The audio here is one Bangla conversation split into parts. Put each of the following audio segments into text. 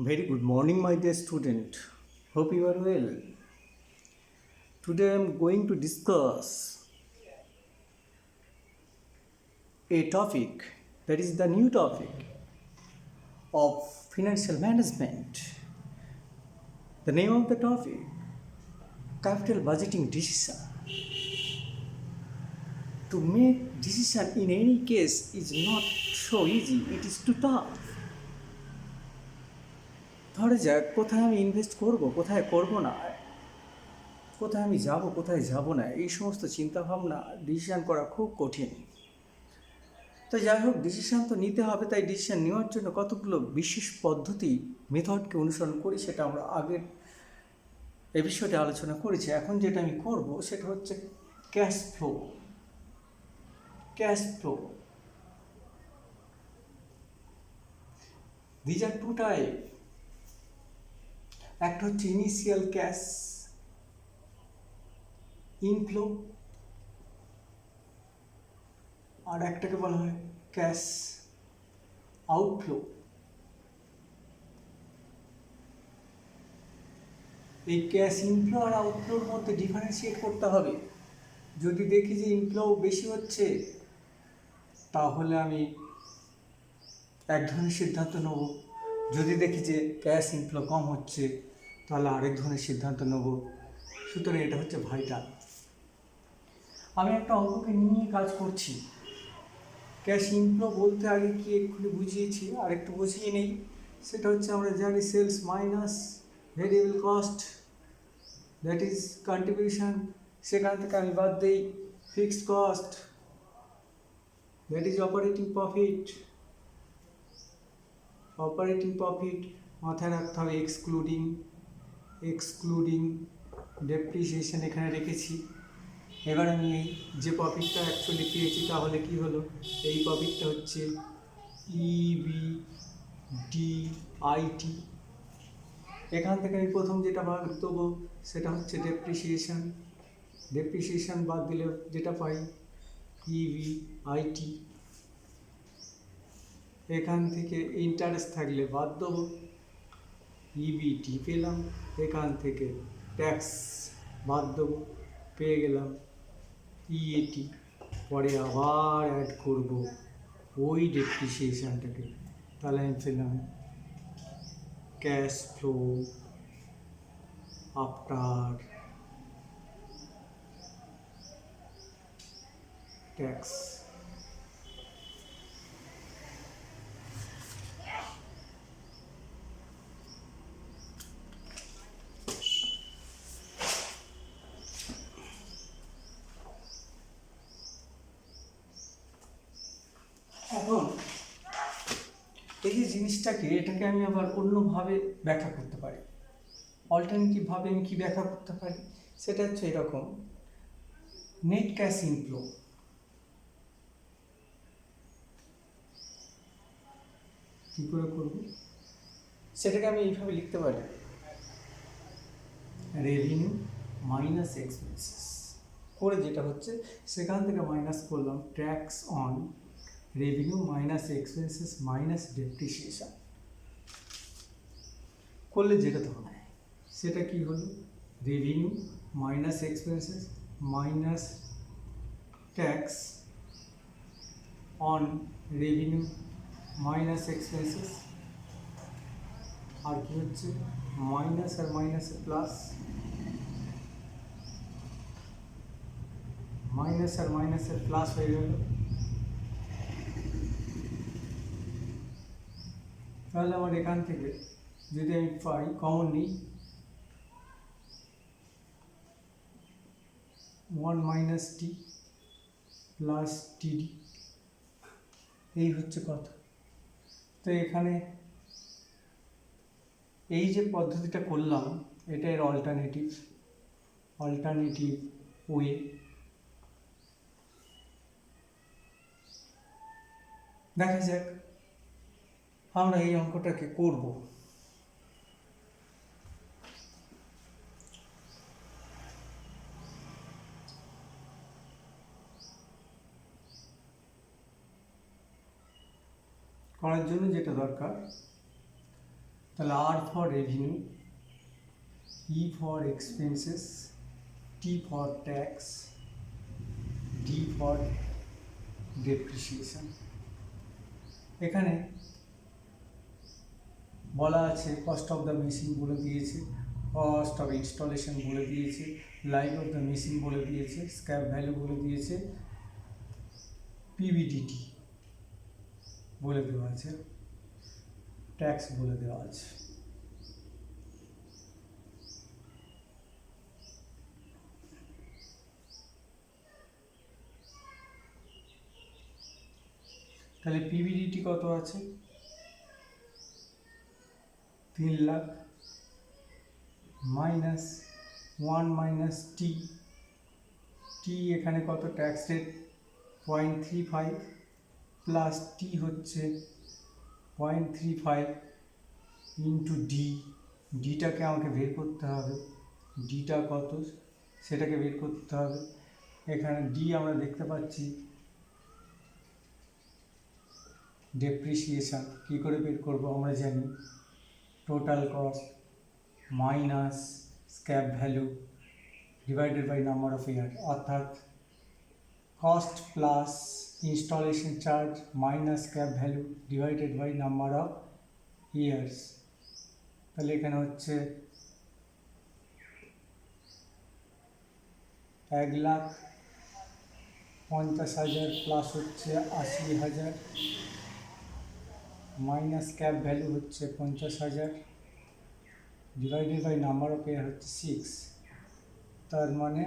Very good morning, my dear student. Hope you are well. Today I am going to discuss a topic that is the new topic of financial management. The name of the topic capital budgeting decision. To make decision in any case is not so easy, it is too tough. ধরে যাক কোথায় আমি ইনভেস্ট করব, কোথায় করব না, কোথায় আমি যাব, কোথায় যাব না, এই সমস্ত চিন্তাভাবনা ডিসিশন করা খুব কঠিন। তো যাই হোক, ডিসিশান তো নিতে হবে, তাই ডিসিশান নেওয়ার জন্য কতগুলো বিশেষ পদ্ধতি মেথডকে অনুসরণ করি সেটা আমরা আগের এপিসোডে আলোচনা করেছি। এখন যেটা আমি করব সেটা হচ্ছে cash flow. Cash flow, these are two type. একটা হচ্ছে ইনিশিয়াল ক্যাশ ইনফ্লো, আর একটাকে বলা হয় ক্যাশ আউটফ্লো। এই ক্যাশ ইনফ্লো আর আউটফ্লোর মধ্যে ডিফারেন্সিয়েট করতে হবে। যদি দেখি যে ইনফ্লো বেশি হচ্ছে তাহলে আমি এক ধরনের সিদ্ধান্ত নেব, যদি দেখি যে ক্যাশ ইনফ্লো কম হচ্ছে তাহলে আরেক ধরনের সিদ্ধান্ত নেব। সুতরাং এটা হচ্ছে ভাইটাল। আমি একটা অঙ্ককে নিয়ে কাজ করছি। ক্যাশ ইনফ্লো বলতে আগে কি এক্ষুনি বুঝিয়েছি, আর একটু বুঝিয়ে নেই। সেটা হচ্ছে আমরা জানি sales minus variable cost, that is contribution. সেখান থেকে আমি বাদ দিই fixed cost, that is operating profit. Operating profit মাথায় রাখতে হবে এক্সক্লুডিং ডেপ্রিসিয়েশন এখানে রেখেছি। এবার আমি এই যে প্রফিটটা অ্যাকচুয়ালি পেয়েছি তাহলে কি হলো, এই প্রফিটটা হচ্ছে ইবিডিআইটি। এখান থেকে আমি প্রথম যেটা বাদ দেবো সেটা হচ্ছে ডেপ্রিসিয়েশন বাদ দিলে যেটা পাই ইবিআইটি। এখান থেকে ইন্টারেস্ট থাকলে বাদ দেবো, ইবিটি পেলাম। এখান থেকে ট্যাক্স বাদ দেবো, পেয়ে গেলাম ইএটি। পরে আবার অ্যাড করব ওই ডেপ্রিসিয়েশনটাকে, তাহলে আমি পেলাম ক্যাশ ফ্লো আফটার ট্যাক্স। এখন এই যে জিনিসটাকে, এটাকে আমি আবার অন্যভাবে ব্যাখ্যা করতে পারি। অল্টারনেটিভভাবে আমি কী ব্যাখ্যা করতে পারি, সেটা হচ্ছে এরকম, নেট ক্যাশ ইনফ্লো। কী করে করব সেটাকে আমি এইভাবে লিখতে পারি, রেভিনিউ মাইনাস এক্সপেন্সেস করে যেটা হচ্ছে সেখান থেকে মাইনাস করলাম tax on revenue minus expenses minus depreciation করলে যেটা হবে সেটা কি হলো, revenue minus expenses minus tax on revenue minus expenses, আর কি হচ্ছে মাইনাস আর মাইনাসে প্লাস, মাইনাস আর মাইনাসের প্লাস হয়ে গেল। তাহলে আমার এখান থেকে যদি আমি পাই কমন নিই, 1 মাইনাস টি প্লাস টিডি, এই হচ্ছে কথা। তো এখানে এই যে পদ্ধতিটা করলাম এটা এর অল্টারনেটিভ ওয়ে। দেখা যাক আমরা এই অঙ্কটাকে করব। করার জন্য যেটা দরকার, তাহলে R for revenue, E for expenses, T for tax, D for depreciation. এখানে বলা আছে কস্ট অফ দ্য মেশিন বলে দিয়েছে, কস্ট অফ ইনস্টলেশন বলে দিয়েছে, লাইফ অফ দ্য মেশিন বলে দিয়েছে, স্ক্র্যাপ ভ্যালু বলে দিয়েছে, পিভিডিটি বলে দেওয়া আছে, ট্যাক্স বলে দেওয়া আছে। তাহলে পিভিডিটি কত আছে? 3 লাখ মাইনাস 1 মাইনাস টি, টি এখানে কত ট্যাক্স রেট 0.35 প্লাস টি হচ্ছে 0.35 ইন্টু ডি, ডিটাকে আমাকে বের করতে হবে, ডিটা কত সেটাকে বের করতে হবে। এখানে ডি আমরা দেখতে পাচ্ছি ডেপ্রিসিয়েশন, কী করে বের করবো আমরা জানি, total cost minus scrap value divided by number of year, অর্থাৎ cost plus installation charge minus scrap value divided by number of years. তাহলে এখানে হচ্ছে 1,50,000 প্লাস হচ্ছে 80,000 মাইনাস স্ক্র্যাপ ভ্যালু হচ্ছে 50,000 ডিভাইডেড বাই নাম্বার অফ ইয়ার হচ্ছে 6, তার মানে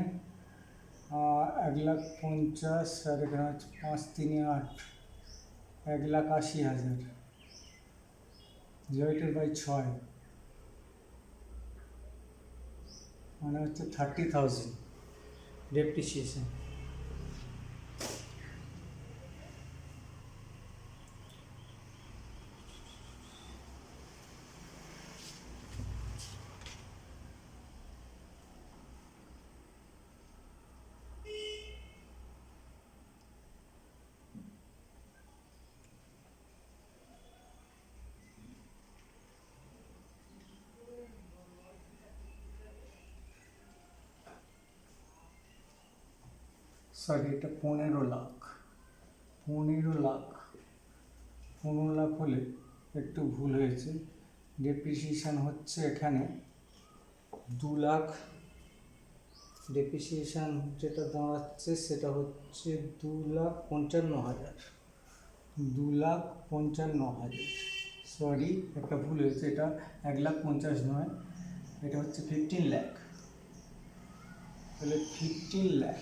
1,50,000 আর এখানে হচ্ছে 5 3 8, 1,80,000 ডিভাইডেড বাই 6 মানে হচ্ছে 30,000 ডেপ্রিসিয়েশন। সরি, এটা 15 লাখ, 15 লাখ, 15 লাখ হলে একটু ভুল হয়েছে। ডেপ্রিসিয়েশন হচ্ছে এখানে 2 লাখ, ডেপ্রিসিয়েশন যেটা দাঁড়াচ্ছে সেটা হচ্ছে 2,55,000, 2,55,000, সরি একটা ভুল হয়েছে, এটা 1,50,000 নয়, এটা হচ্ছে 15 লাখ। তাহলে 15 লাখ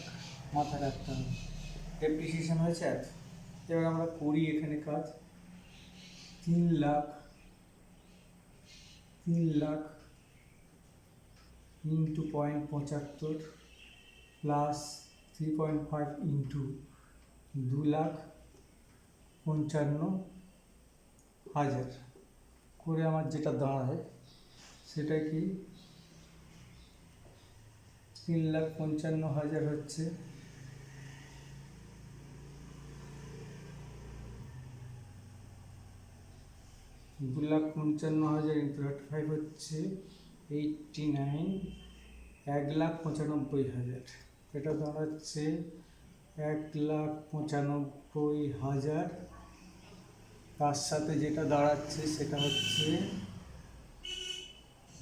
মাথায় রাখতে হবে, ডেপ্রিসিয়েশন হয়েছে এত। এবার আমরা করি এখানে কাজ, 3 লাখ ইন্টু 0.75 প্লাস 3.5 ইন্টু 2,55,000 করে আমার যেটা দাঁড়ায় সেটা কি 3,55,000 হচ্ছে 2,55,000 ইন্টু 35 হচ্ছে 89, 1,95,000, এটা দাঁড়াচ্ছে 1,95,000, তার সাথে যেটা দাঁড়াচ্ছে সেটা হচ্ছে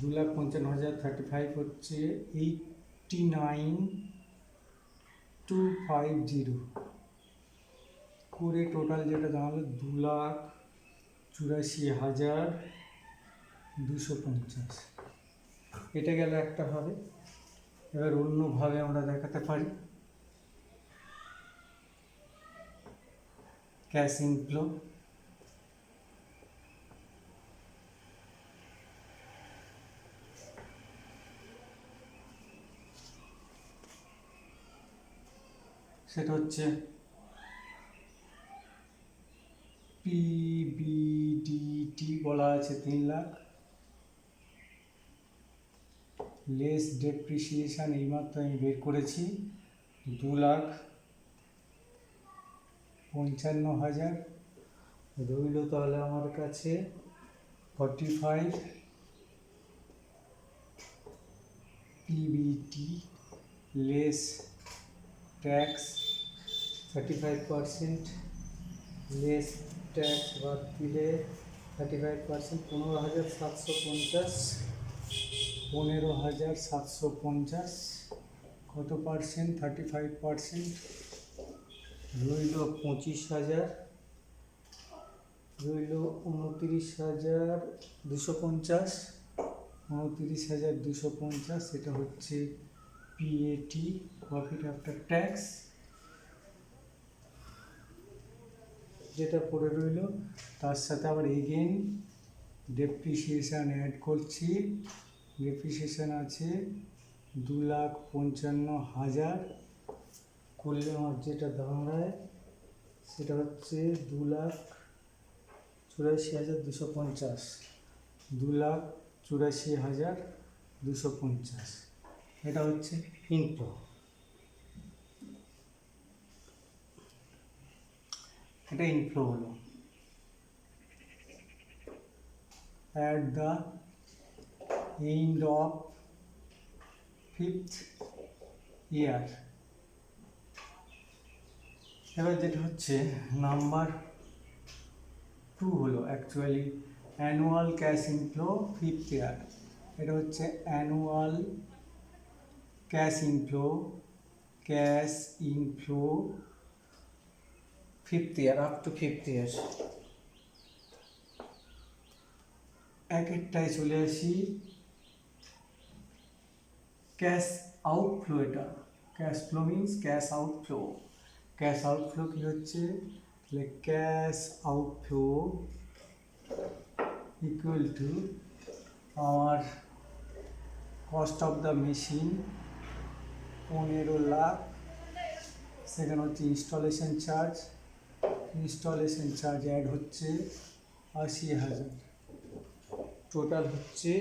2,55,000 35 হচ্ছে 89,250 করে টোটাল যেটা দাঁড়ালো 2,84,250। এটা গেল একটা ভাবে। এবার অন্যভাবে আমরা দেখাতে পারি, ক্যাশ ইনফ্লো, সেটা হচ্ছে পিবিডিটি বলা আছে 3 লাখ লেস ডেপ্রিসিয়েশন, এইমাত্র আমি বের করেছি 2,55,000 রইল। তাহলে আমার কাছে 45 EBT less tax 35% less tax বাদ দিলে 35% 15,750 কত পার্সেন্ট 35% রইল 25,000 রইল 29,250 29,250 এটা হচ্ছে PAT প্রফিট আফটার ট্যাক্স যেটা পড়ে রইল তার সাথে আবার এগেন ডেপ্রিসিয়েশন অ্যাড করছি ডেপ্রিসিয়েশন আছে 2,55,000 করলে আমার যেটা দাঁড়ায় সেটা হচ্ছে 2,84,250 2,84,250 এটা হচ্ছে ইনফ্লো এটা ইনফ্লো হলো at the end of 5th year এবার যেটা হচ্ছে নাম্বার 2 হলো actually annual cash inflow 5th ইয়ার এটা হচ্ছে annual cash inflow 5th year up to 5th ইয়ার একটাই চলে আসি ক্যাশ আউটফ্লো এটা cash flow means cash outflow কি হচ্ছে তাহলে ক্যাশ আউটফ্লো ইকুয়াল টু আমার cost of the machine 15 lakh সেখানে হচ্ছে ইনস্টলেশন চার্জ অ্যাড হচ্ছে 80,000 টোটাল হচ্ছে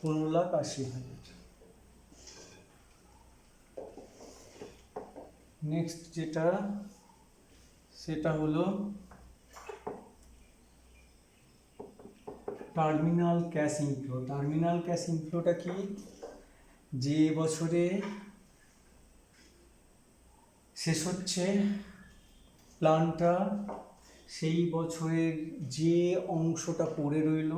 15,80,000 নেক্সট যেটা সেটা হলো টার্মিনাল ক্যাশ ইনফ্লোটা কি যে বছরে শেষ হচ্ছে প্ল্যানটা সেই বছরের যে অংশটা পড়ে রইল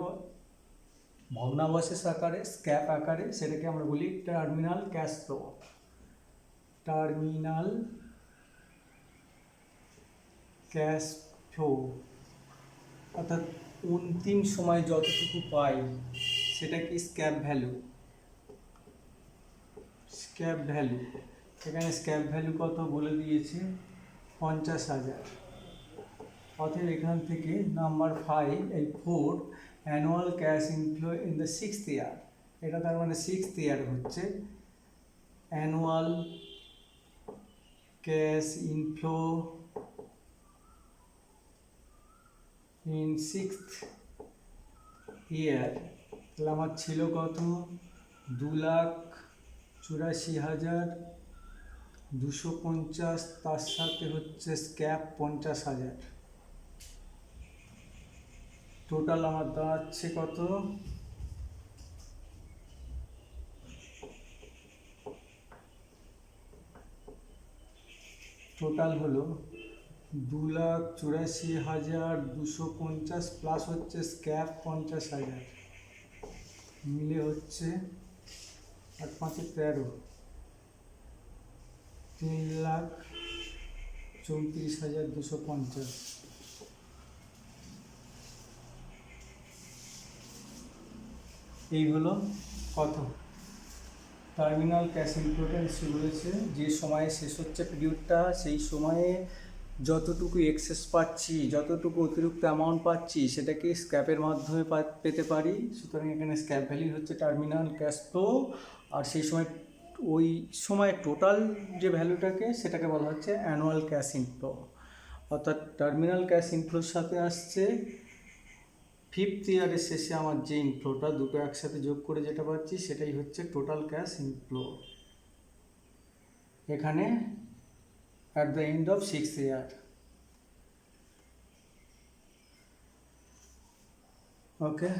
ভগ্নাবশেষ আকারে স্ক্র্যাপ আকারে সেটাকে আমরা বলি টার্মিনাল ক্যাশ ফ্লো অর্থাৎ অন্তিম সময় যতটুকু পাই সেটা কি স্ক্র্যাপ ভ্যালু এখানে স্ক্র্যাপ ভ্যালু কত বলে দিয়েছে 50,000 অতএব এখান থেকে নাম্বার 5 এই 4 annual cash inflow in the 6th ইয়ার এটা তার মানে 6th ইয়ার হচ্ছে annual cash inflow in 6th ইয়ার তাহলে আমার ছিল কত 2,84,250 তার সাথে হচ্ছে স্ক্র্যাপ 50,000 টোটাল আমার দাঁড়াচ্ছে কত টোটাল হলো 2,84,250 প্লাস হচ্ছে স্ক্র্যাপ 50,000 মিলে হচ্ছে 8,5,13 3,34,250 এই হলো কত টার্মিনাল ক্যাশ ইনফ্লোটা নিশ্চয়ই বলেছে যে সময়ে শেষ হচ্ছে পিরিয়ডটা সেই সময়ে যতটুকু এক্সেস পাচ্ছি যতটুকু অতিরিক্ত অ্যামাউন্ট পাচ্ছি সেটাকে স্ক্র্যাপের মাধ্যমে পেতে পারি সুতরাং এখানে স্ক্র্যাপ ভ্যালু হচ্ছে টার্মিনাল ক্যাশ ফ্লো আর সেই সময় ওই সময় টোটাল যে ভ্যালুটাকে সেটাকে বলা হচ্ছে অ্যানুয়াল ক্যাশ ইনফ্লো অর্থাৎ টার্মিনাল ক্যাশ ইনফ্লোর সাথে আসছে 5th ইয়ারের শেষে আমার যে ইনফ্লোটা দুটো একসাথে যোগ করে যেটা পাচ্ছি সেটাই হচ্ছে টোটাল ক্যাশ ইনফ্লো এখানে at the end of 6th year okay